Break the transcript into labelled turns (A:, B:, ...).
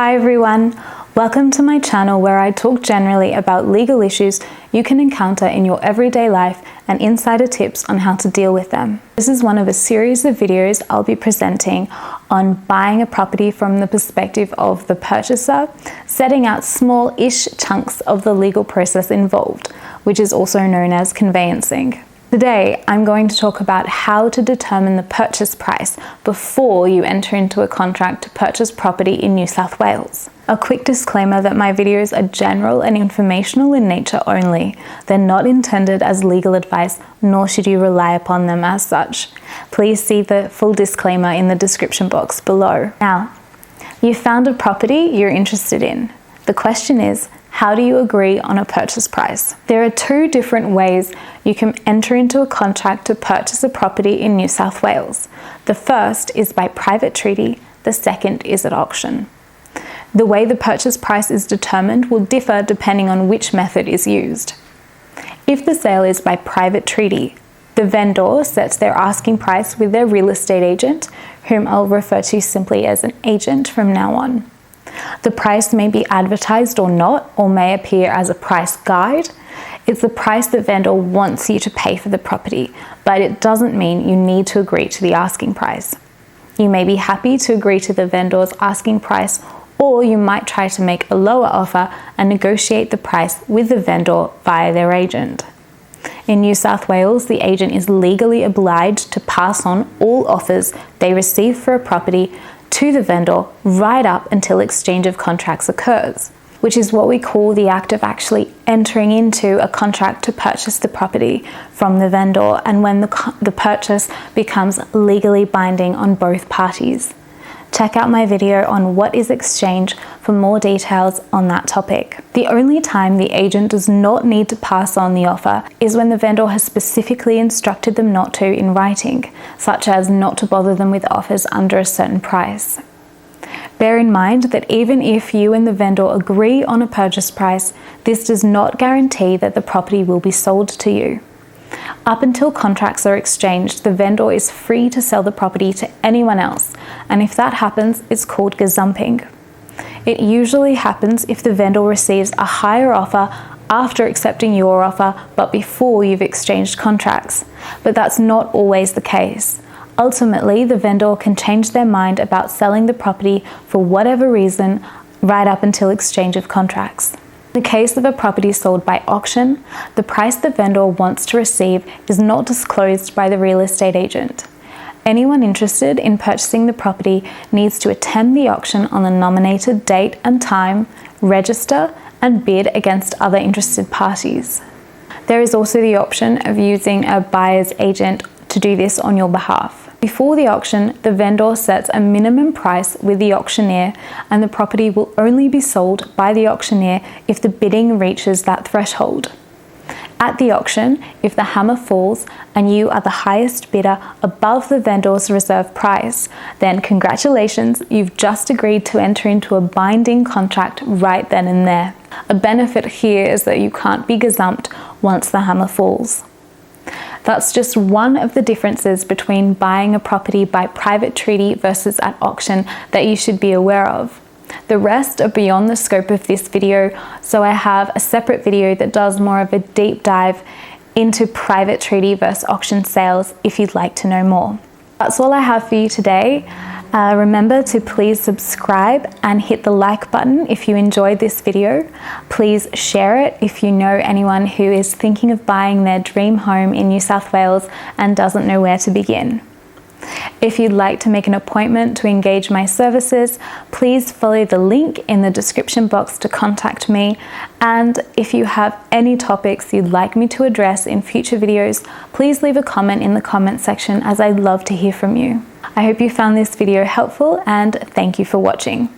A: Hi everyone, welcome to my channel where I talk generally about legal issues you can encounter in your everyday life and insider tips on how to deal with them. This is one of a series of videos I'll be presenting on buying a property from the perspective of the purchaser, setting out small-ish chunks of the legal process involved, which is also known as conveyancing. Today, I'm going to talk about how to determine the purchase price before you enter into a contract to purchase property in New South Wales. A quick disclaimer that my videos are general and informational in nature only. They're not intended as legal advice, nor should you rely upon them as such. Please see the full disclaimer in the description box below. Now, you've found a property you're interested in. The question is, how do you agree on a purchase price? There are two different ways you can enter into a contract to purchase a property in New South Wales. The first is by private treaty, the second is at auction. The way the purchase price is determined will differ depending on which method is used. If the sale is by private treaty, the vendor sets their asking price with their real estate agent, whom I'll refer to simply as an agent from now on. The price may be advertised or not, or may appear as a price guide. It's the price the vendor wants you to pay for the property, but it doesn't mean you need to agree to the asking price. You may be happy to agree to the vendor's asking price, or you might try to make a lower offer and negotiate the price with the vendor via their agent. In New South Wales, the agent is legally obliged to pass on all offers they receive for a property to the vendor right up until exchange of contracts occurs, which is what we call the act of actually entering into a contract to purchase the property from the vendor, and when the purchase becomes legally binding on both parties. Check out my video on what is exchange for more details on that topic. The only time the agent does not need to pass on the offer is when the vendor has specifically instructed them not to in writing, such as not to bother them with offers under a certain price. Bear in mind that even if you and the vendor agree on a purchase price, this does not guarantee that the property will be sold to you. Up until contracts are exchanged, the vendor is free to sell the property to anyone else, and if that happens, it's called gazumping. It usually happens if the vendor receives a higher offer after accepting your offer, but before you've exchanged contracts. But that's not always the case. Ultimately, the vendor can change their mind about selling the property for whatever reason right up until exchange of contracts. In the case of a property sold by auction, the price the vendor wants to receive is not disclosed by the real estate agent. Anyone interested in purchasing the property needs to attend the auction on the nominated date and time, register, and bid against other interested parties. There is also the option of using a buyer's agent to do this on your behalf. Before the auction, the vendor sets a minimum price with the auctioneer, and the property will only be sold by the auctioneer if the bidding reaches that threshold. At the auction, if the hammer falls and you are the highest bidder above the vendor's reserve price, then congratulations, you've just agreed to enter into a binding contract right then and there. A benefit here is that you can't be gazumped once the hammer falls. That's just one of the differences between buying a property by private treaty versus at auction that you should be aware of. The rest are beyond the scope of this video, so I have a separate video that does more of a deep dive into private treaty versus auction sales if you'd like to know more. That's all I have for you today. Remember to please subscribe and hit the like button if you enjoyed this video. Please share it if you know anyone who is thinking of buying their dream home in New South Wales and doesn't know where to begin. If you'd like to make an appointment to engage my services, please follow the link in the description box to contact me. And if you have any topics you'd like me to address in future videos, please leave a comment in the comment section, as I'd love to hear from you. I hope you found this video helpful, and thank you for watching.